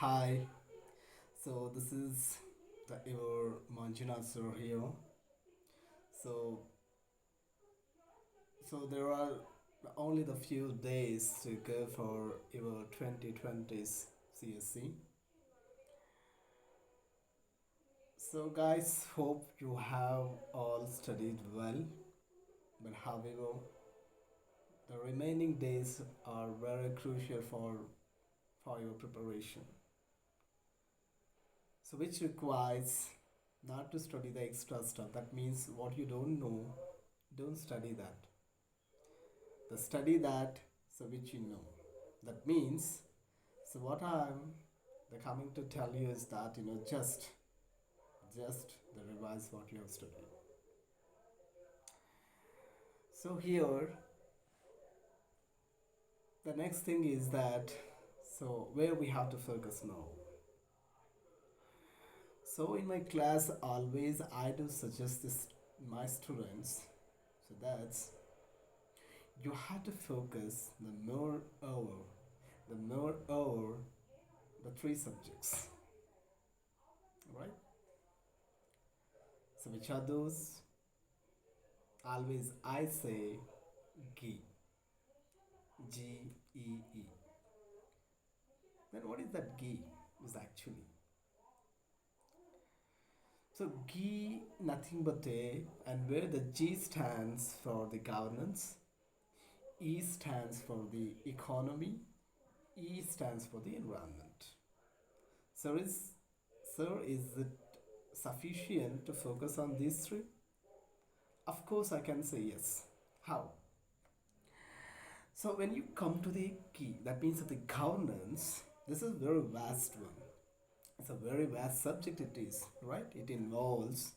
Hi, so this is your Manju Mahadev Sir here. So, so there are only the few days to go for your 2020's CSC. So, guys, hope you have all studied well. But however, the remaining days are very crucial for your preparation. So, which requires not to study the extra stuff. That means what you don't know, don't study that. The study that so which you know. That means so what I'm the coming to tell you is that just the revise what you have studied. So here the next thing is that so where we have to focus now. So in my class always I do suggest this my students. So that's you have to focus the more over the three subjects, right? So which are those? Always I say GE, GEE. Then what is that GE is actually? So GE nothing but a and where the G stands for the governance, E stands for the economy, E stands for the environment. So is it sufficient to focus on these three? Of course I can say yes. How? So when you come to the key, that means that the governance, this is a very vast one. It's a very vast subject it is, right? It involves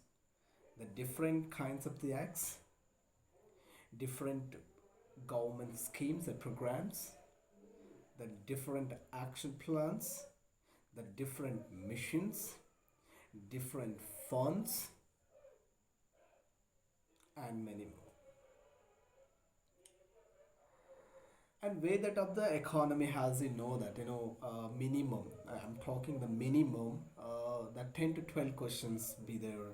the different kinds of the acts, different government schemes and programs, the different action plans, the different missions, different funds, and many more. And way that of the economy has that minimum. I'm talking the minimum that 10 to 12 questions be there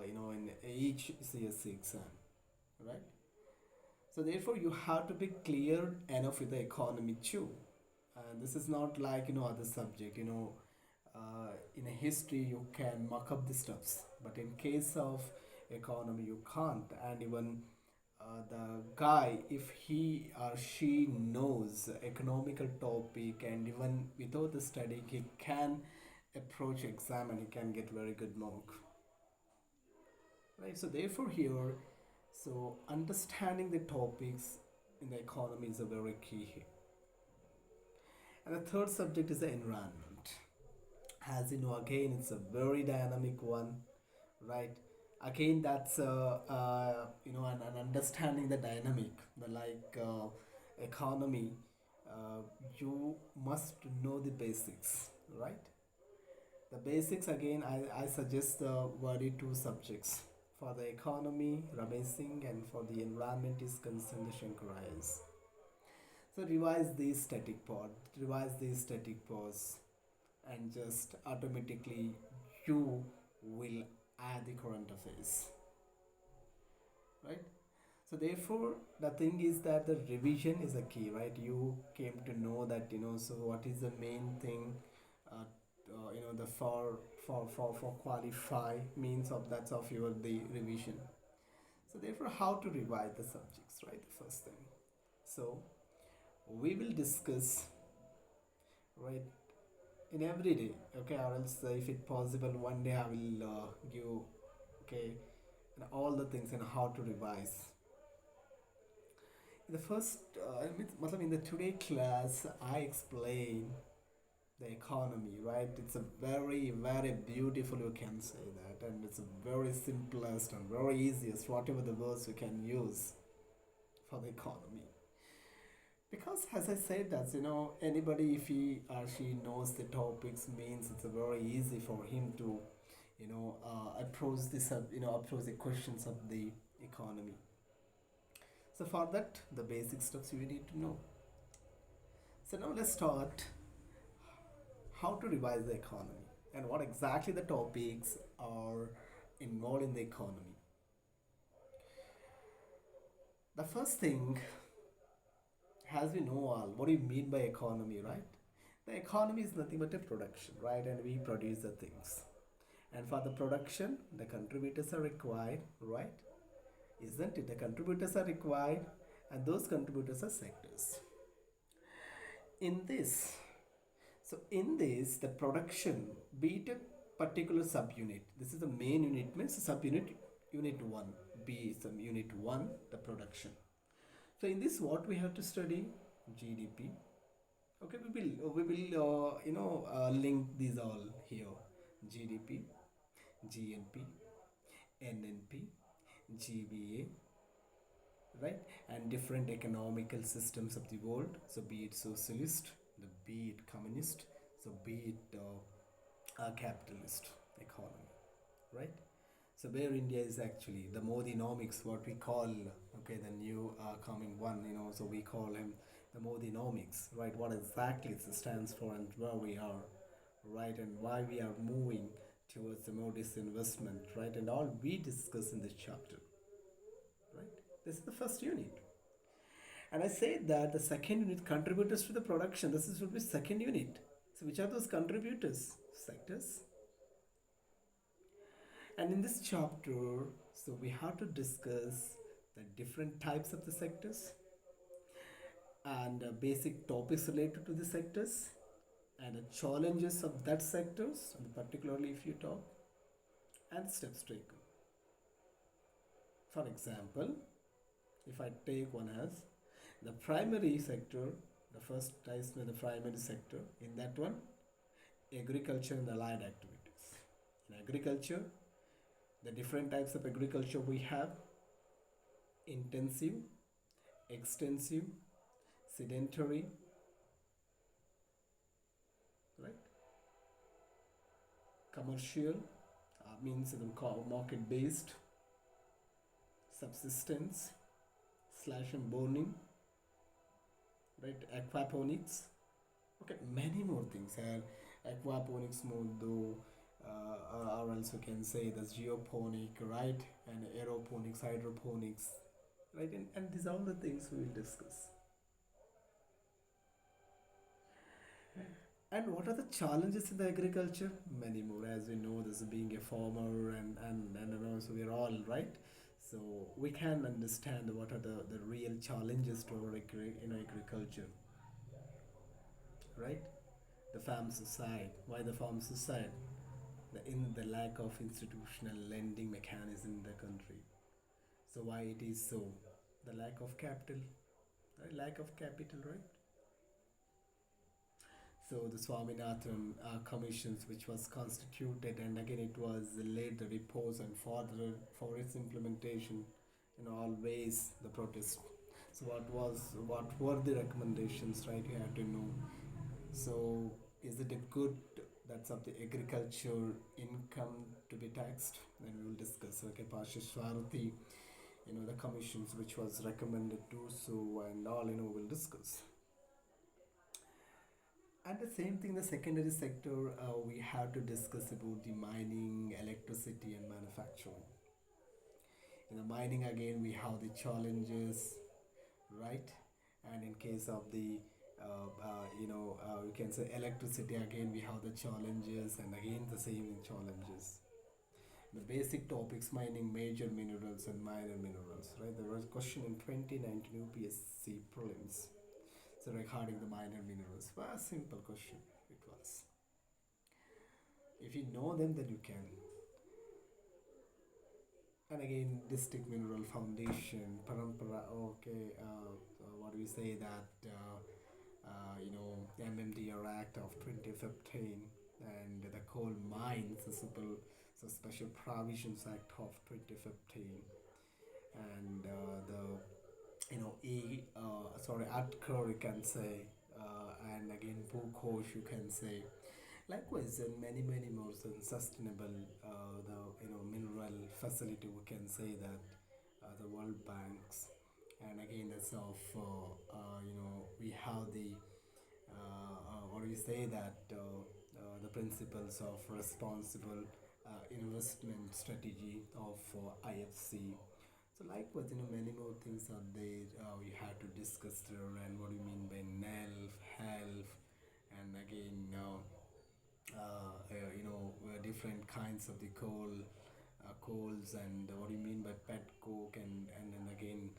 in each CSC exam, right? So therefore you have to be clear enough with the economy too. And this is not like other subject. In a history you can muck up the stuffs, but in case of economy you can't. And even the guy, if he or she knows economical topic and even without the study he can approach exam and he can get very good mark, right? So therefore here, so understanding the topics in the economy is a very key here. And the third subject is the environment. As you know, again it's a very dynamic one, right? Again that's an understanding the dynamic, the economy. You must know the basics, right? The basics again, I suggest the very two subjects. For the economy, Ramesh Singh, and for the environment is concerned the Shankarayas. So revise these static parts, and just automatically you will add the current affairs, right? So therefore the thing is that the revision is a key, right? You came to know that so what is the main thing, the for qualify means of that's of your the revision. So therefore how to revise the subjects, right? The first thing, so we will discuss, right, in every day, okay? Or else if it possible one day I will give, okay, and all the things and how to revise. In the first in the today class I explain the economy, right? It's a very beautiful, you can say that, and it's a very simplest and very easiest whatever the words you can use for the economy. Because as I said that anybody, if he or she knows the topics, means it's a very easy for him to approach this approach the questions of the economy. So for that the basic steps you need to know. So now let's start how to revise the economy and what exactly the topics are involved in the economy. The first thing, as we know all, what do you mean by economy, right? The economy is nothing but a production, right? And we produce the things. And for the production, the contributors are required, right? Isn't it? The contributors are required, and those contributors are sectors. In this, in this, the production, be it a particular subunit, this is the main unit, means subunit, unit 1, be some unit 1, the production. So in this, what we have to study? GDP. Okay, we will link these all here. GDP, GNP, NNP, GBA, right? And different economical systems of the world. So be it socialist, be it communist, so be it capitalist economy, right? So where India is actually the Modinomics, what we call, okay, the new coming one, so we call him the Modinomics, right? What exactly it stands for and where we are, right? And why we are moving towards the more disinvestment, right? And all we discuss in this chapter, right? This is the first unit. And I said that the second unit, contributors to the production, this is would be second unit. So which are those contributors? Sectors. And in this chapter, so we have to discuss the different types of the sectors and basic topics related to the sectors and the challenges of that sectors, and particularly if you talk, and steps taken. For example, if I take one as the primary sector, the first is the primary sector. In that one, agriculture and allied activities. In agriculture, the different types of agriculture we have: intensive, extensive, sedentary, right? Commercial, means the market based, subsistence, slash and burning, right? Aquaponics, okay, many more things. And aquaponics mode though, or else we can say the geoponic, right? And aeroponics, hydroponics, right? And these are all the things we will discuss. And what are the challenges in the agriculture? Many more, as we know, this being a farmer, and so we're all right. So we can understand what are the real challenges to our agriculture, right? The farm suicide. Why the farm suicide? The lack of institutional lending mechanism in the country. So why it is so? The lack of capital, right? Lack of capital, right? So the Swaminathan commissions, which was constituted, and again it was laid the repose and further for its implementation, always the protest. So what were the recommendations, right? You have to know. So is it a good that's of the agriculture income to be taxed? Then we will discuss. Okay, Pashishwarati, the commissions which was recommended to so and all, we'll discuss. And the same thing, the secondary sector, we have to discuss about the mining, electricity, and manufacturing. In the mining, again, we have the challenges, right? And in case of the, we can say electricity, again, we have the challenges, and again, the same challenges. The basic topics: mining, major minerals, and minor minerals, right? There was a question in 2019 UPSC prelims. So regarding the minor minerals, was a simple question it was. If you know them, then you can. And again, district mineral foundation, parampara. Okay, what do we say that? The MMDR Act of 2015 and the Coal Mines, so Special Provisions Act of 2015, and Atkar you can say, and again Bukosh you can say. Likewise, and many more sustainable, the mineral facility we can say that, the World Banks, and again as of we have the what do you say that the principles of responsible investment strategy of IFC. So likewise, many more things are there we have to discuss there, and what do you mean by NELF, HELF, and again, different kinds of the coals, and what do you mean by pet coke, and then again,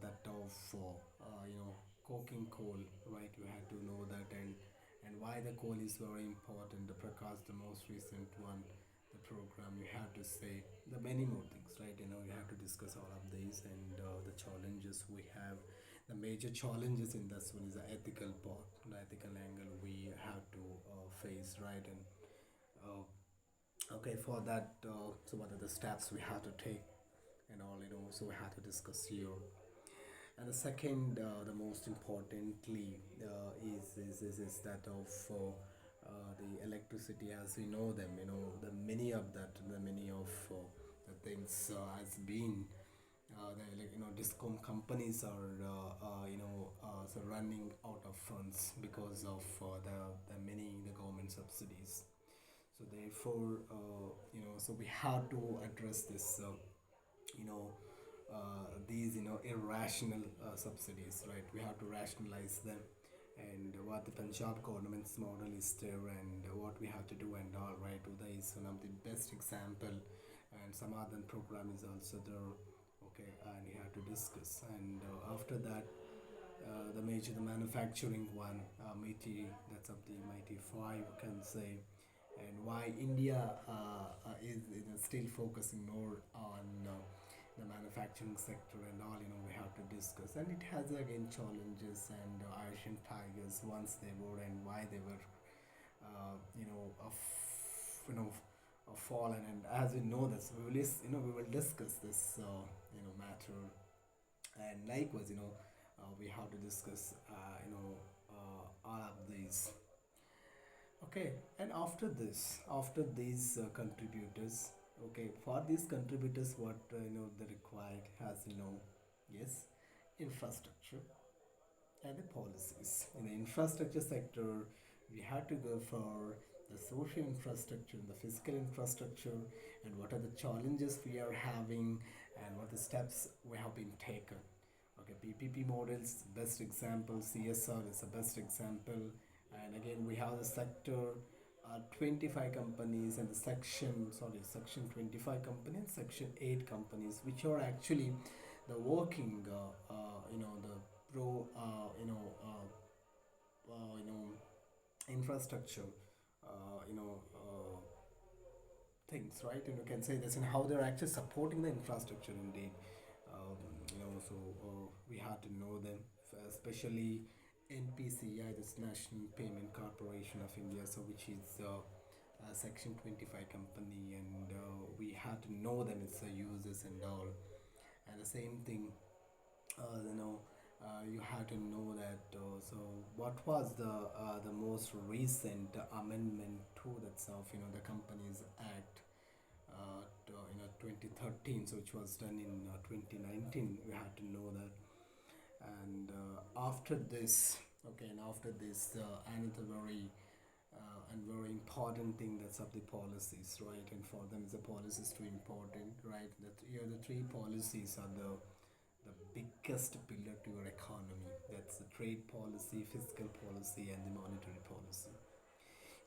that of coking coal, right? You have to know that, and why the coal is very important. The Prakash, the most recent one, the program, you have to say the many more things, right? You have to discuss all of these, and the challenges we have. The major challenges in this one is the ethical part, the ethical angle we have to face, right? And okay, for that, so what are the steps we have to take and all, so we have to discuss here. And the second, the most importantly, is that of the electricity as we know them. The many of that, the many of the things has been discom companies are so running out of funds because of the many the government subsidies. So therefore, so we have to address this. You know these irrational subsidies, right? We have to rationalize them, and what the Punjab government's model is there, and what we have to do and all, right? Uday is one of the best example, and some other program is also there. Okay, and we have to discuss, and after that, the manufacturing one, Mighty, that's of the Mighty Five, you can say, and why India is still focusing more on the manufacturing sector and all. We have to discuss, and it has again challenges, and Asian tigers once they were, and why they were, fallen. And as we know this, we will discuss this matter, and likewise, we have to discuss all of these. Okay, and after these contributors, okay, for these contributors, what they required has yes, infrastructure and the policies. In the infrastructure sector, we had to go for the social infrastructure, the physical infrastructure, and what are the challenges we are having, and what the steps we have been taken. Okay, PPP models, best example. CSR is the best example. And again, we have the sector 25 companies, and the section 25 companies, section 8 companies, which are actually the working, the pro, infrastructure, things, right? And you can say this, and how they're actually supporting the infrastructure indeed. So we have to know them, especially NPCI, this National Payment Corporation of India, so which is a Section 25 company, and we have to know them, its uses and all. And the same thing, you have to know that. So, what was the most recent amendment to that itself? The Companies Act, 2013. So, which was done in 2019. We have to know that. And after this, okay, and after this, another very important thing, that's of the policies, right? And for them, the policies too important, right? That here the three policies are the biggest pillar to your economy. That's the trade policy, fiscal policy, and the monetary policy.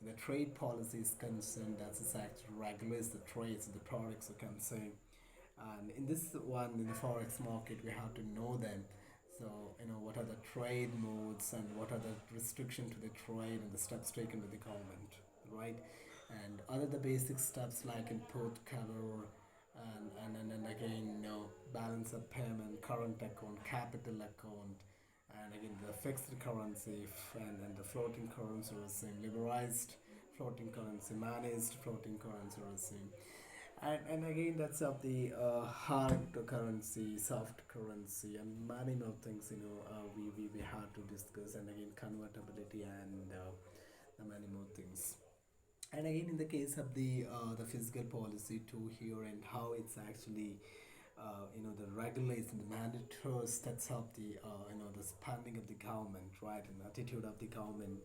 The trade policy is concerned, that's the actually regulates the trades, the products are concerned. And in this one, in the forex market, we have to know them. So, what are the trade modes, and what are the restrictions to the trade, and the steps taken by the government, right? And other the basic steps like input cover, and again, balance of payment, current account, capital account, and again the fixed currency, and the floating currency regime, liberalized floating currency, managed floating currency regime, and again that's of the hard currency, soft currency, and many more things. We had to discuss, and again convertibility, and the many more things. And again, in the case of the fiscal policy too here, and how it's actually the regulation, the mandatory sets up the the spending of the government, right, and attitude of the government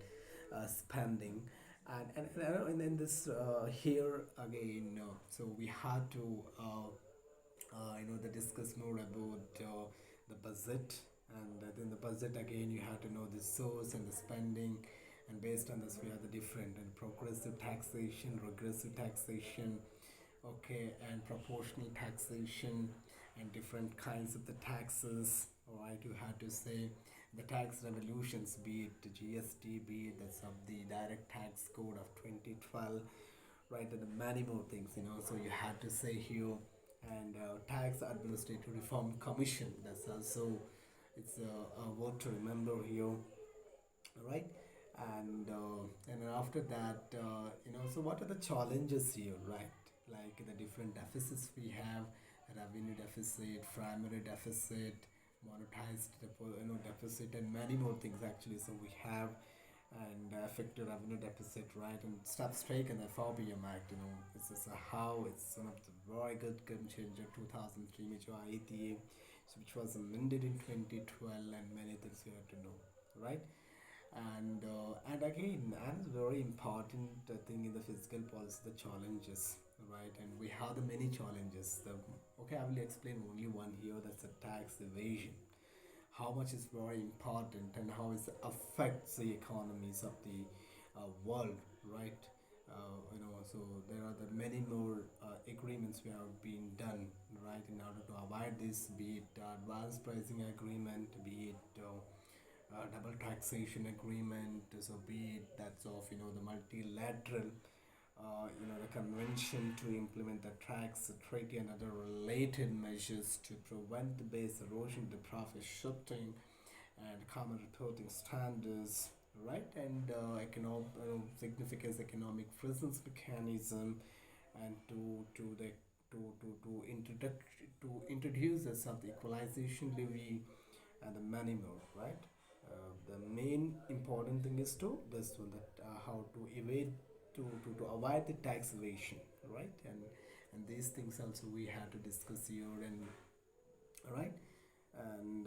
spending. And then this here again, so we had to the discuss more about the budget, and then the budget again you have to know the source and the spending, and based on this we have the different and progressive taxation, regressive taxation, okay, and proportional taxation, and different kinds of the taxes. Or I do have to say the tax revolutions, be it the GST, be it that's of the direct tax code of 2012, right, and many more things, so you had to say here. And tax administrative reform commission, that's also, it's a word to remember here, right. And then after that, so what are the challenges here, right, like the different deficits we have: revenue deficit, primary deficit, monetized deficit, and many more things actually. So we have, and effective revenue deficit, right, and steps taken, FRBM Act, it's just how it's one of the very good game changer 2003 major IETA, which was amended in 2012, and many things you have to know, right. And again, and it's very important thing in the fiscal policy, the challenges, right, and we have the many challenges. Okay, I will explain only one here, that's the tax evasion, how much is very important, and how it affects the economies of the world, right. So there are the many more agreements we have been done, right, in order to avoid this, be it advanced pricing agreement, be it double taxation agreement, so be it that's of the multilateral the convention to implement the tax treaty and other related measures to prevent the base erosion, the profit shifting, and common reporting standards, right, and significance economic presence mechanism, and to introduce a sub equalization levy, and the many more, right. The main important thing is to this one, that how to evade, to avoid the tax evasion, right, and these things also we have to discuss here, and right. And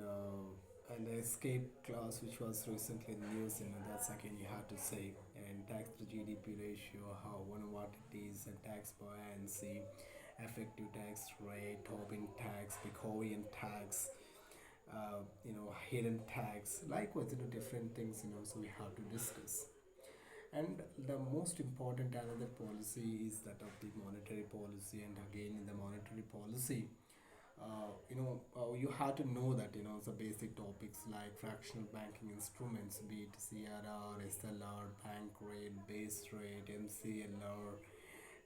the escape clause, which was recently in the news, that's again you have to say, and tax to GDP ratio, how what it is, and tax buoyancy, effective tax rate, Tobin tax, Picovian tax, hidden tax, likewise, different things, so we have to discuss. And the most important another policy is that of the monetary policy, and again in the monetary policy, you have to know that the basic topics like fractional banking instruments, be it CRR, SLR, bank rate, base rate, MCLR,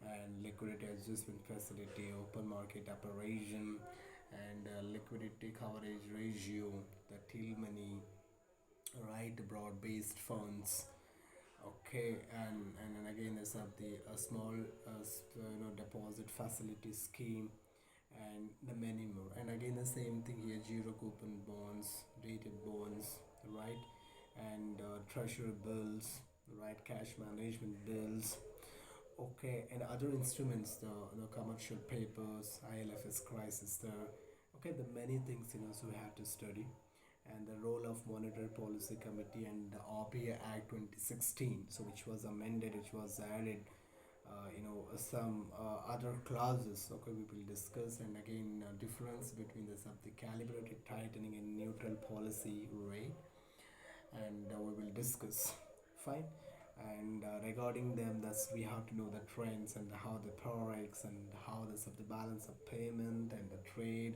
and liquidity adjustment facility, open market operation, and liquidity coverage ratio, the till money, right, broad based funds, okay, and then again there's the a small deposit facility scheme, and the many more. And again the same thing here: zero coupon bonds, dated bonds, right, and treasury bills, right, cash management bills, okay, and other instruments, the commercial papers, ILFS crisis there, okay, the many things, so we have to study. And the role of monetary policy committee, and the RBA Act 2016, so which was amended, which was added some other clauses, okay, we will discuss. And again difference between the calibrated tightening and neutral policy rate, and we will discuss, fine. And regarding them, that's we have to know the trends, and how the forex, and how the balance of payment, and the trade,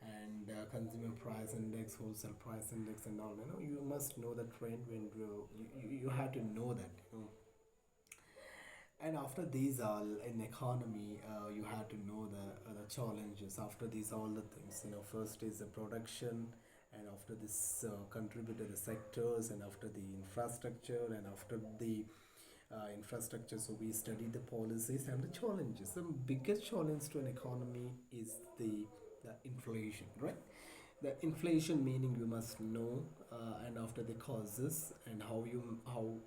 and consumer price index, wholesale price index, and all, you must know the trend when you have to know that, and after these all in economy, you have to know the challenges. After these all the things, first is the production, and after this contribute to the sectors, and after the infrastructure, and after the infrastructure, so we study the policies and the challenges. The biggest challenge to an economy is the inflation, right. The inflation meaning you must know, and after the causes, and how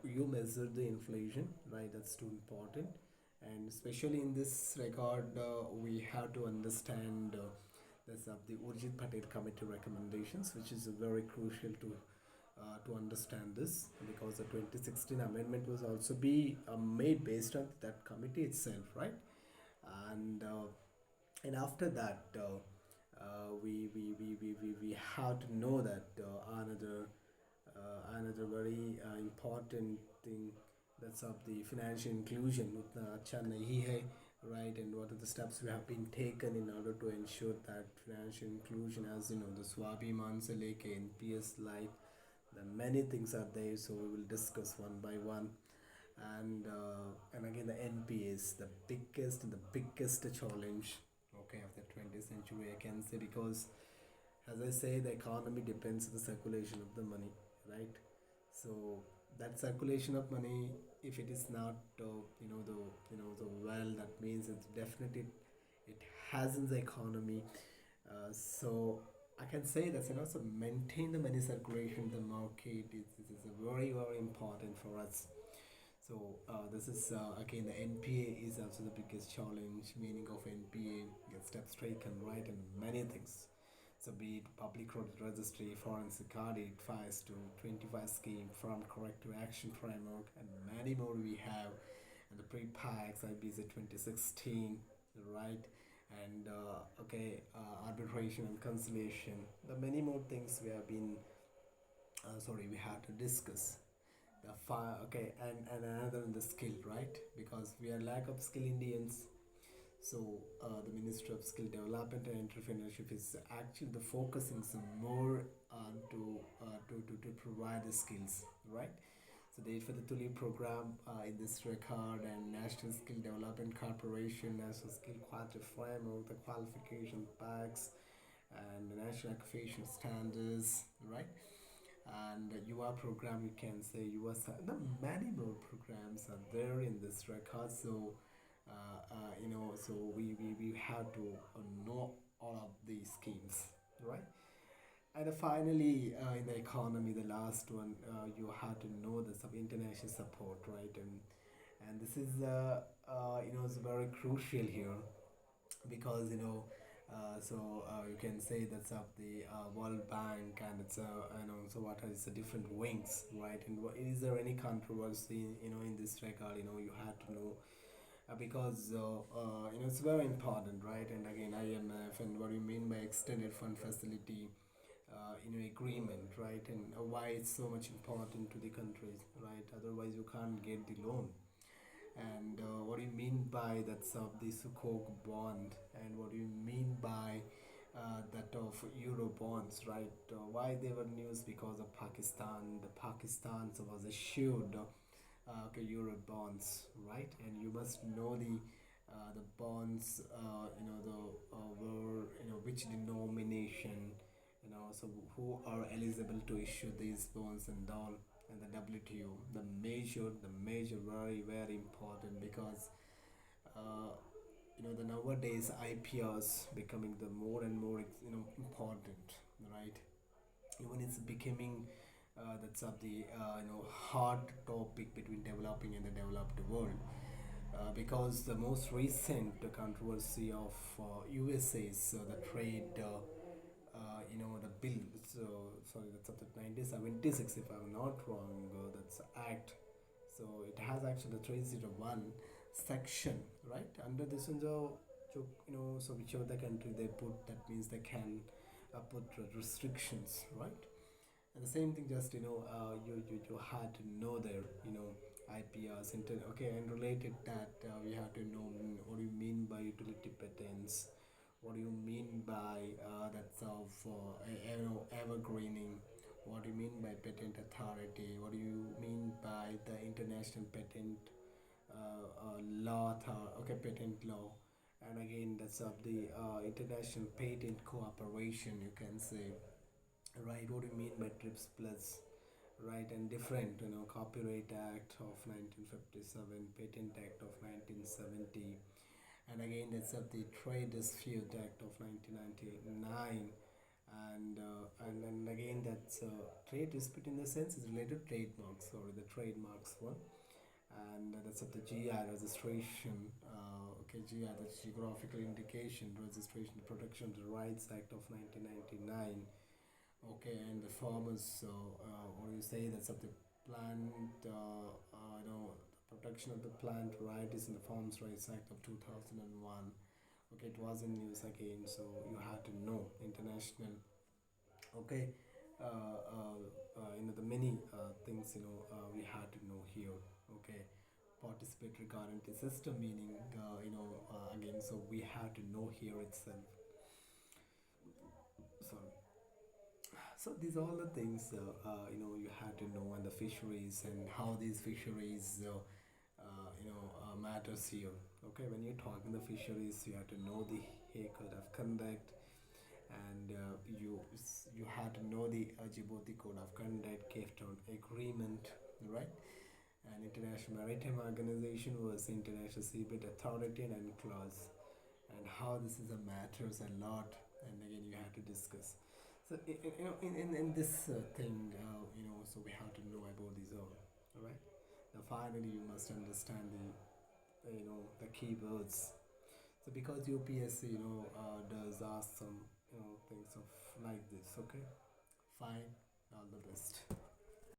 you measure the inflation, right, that's too important. And especially in this regard, we have to understand this of the Urjit Patel committee recommendations, which is very crucial to to understand this, because the 2016 amendment was also be made based on that committee itself, right? And after that, we have to know that another very important thing, that's of the financial inclusion. Utna acha nahi hai, right? And what are the steps we have been taken in order to ensure that financial inclusion, as you know, the Swabhiman se leke NPS light, the many things are there, so we will discuss one by one. And again, the NPS, the biggest challenge, okay, of the 20th century, I can say, because as I say, the economy depends on the circulation of the money, right? So that circulation of money, if it is not, the well, that means it's definitely, it has in the economy. So I can say that, so maintain the money circulation, the market is very very important for us. So this is again, the NPA is also the biggest challenge. Meaning of NPA, get steps taken, right, and many things. So be it public credit registry, forensic audit, FIRES to 25 scheme, farm corrective action framework, and many more we have. And the pre-PAX IBC 2016, right? And okay, arbitration and conciliation. The many more things we have been, we had to discuss the fire, okay, and another in the skill, right? Because we are lack of skill Indians. So the Ministry of Skill Development and Entrepreneurship is actually the focusing some more to provide the skills, right? So the for the Tuli program in this record, and National Skill Development Corporation, National Skill Quality Framework, the qualification packs, and the National Occupation Standards, right? And UA program, you can say UA, the many more programs are there in this record. So so we have to know all of these schemes, right? And finally, in the economy, the last one, you have to know the international support, right? And this is is very crucial here, because you can say that's of the World Bank, and it's so what is the different wings, right? And is there any controversy in this regard? You have to know, because it's very important, right? And again, IMF, and what do you mean by extended fund facility, agreement, right? And why it's so much important to the countries, right? Otherwise you can't get the loan. And what do you mean by that of the Sukuk bond, and what do you mean by that of Euro bonds, right? Why they were news? Because of Pakistan. The Pakistan was issued okay, Euro bonds, right? And you must know the bonds, were, which denomination, so who are eligible to issue these bonds and all, and the WTO, the major, very very important, because uh, the nowadays IPRs becoming the more and more important, right? Even it's becoming that's of the hard topic between developing and the developed world, because the most recent controversy of USA's the trade the bill, so sorry, that's up to 1976 if I'm not wrong, that's act. So it has actually the 301 section, right? Under this one, so whichever the country they put, that means they can put restrictions, right? And the same thing, just you had to know their IPRs, okay, and related that we have to know, what do you mean by utility patents, what do you mean by that's of evergreening, what do you mean by patent authority, what do you mean by the international patent law, okay, patent law. And again, that's of the international patent cooperation, you can say, right? What do you mean by TRIPS plus, right? And different, Copyright Act of 1957, Patent Act of 1970, and again that's of the Trade Dispute Act of 1999. And then again, that's trade dispute in the sense is related to trademarks, or the trademarks one. And that's of the GI registration, okay, GI, that's Geographical Indication Registration Protection of the Rights Act of 1999. Okay, and the farmers, or you say that's of the plant, the protection of the plant varieties in the Farms Rights Act of 2001. Okay, it was in news again, so you had to know international. Okay, the many things we had to know here. Okay, participatory guarantee system meaning again, so we had to know here itself. Sorry. So these are all the things you had to know, and the fisheries and how these fisheries matters here. Okay, when you're talking the fisheries, you have to know the Hague Code of Conduct, and you had to know the Djibouti Code of Conduct, Cape Town Agreement, right? And International Maritime Organization was International Seabed Authority and UNCLOS, and how this is a matters a lot, and again you have to discuss. So in this thing, so we have to know about these all right. Now finally you must understand the the keywords. So because UPSC does ask some things of like this. Okay, fine, all the best.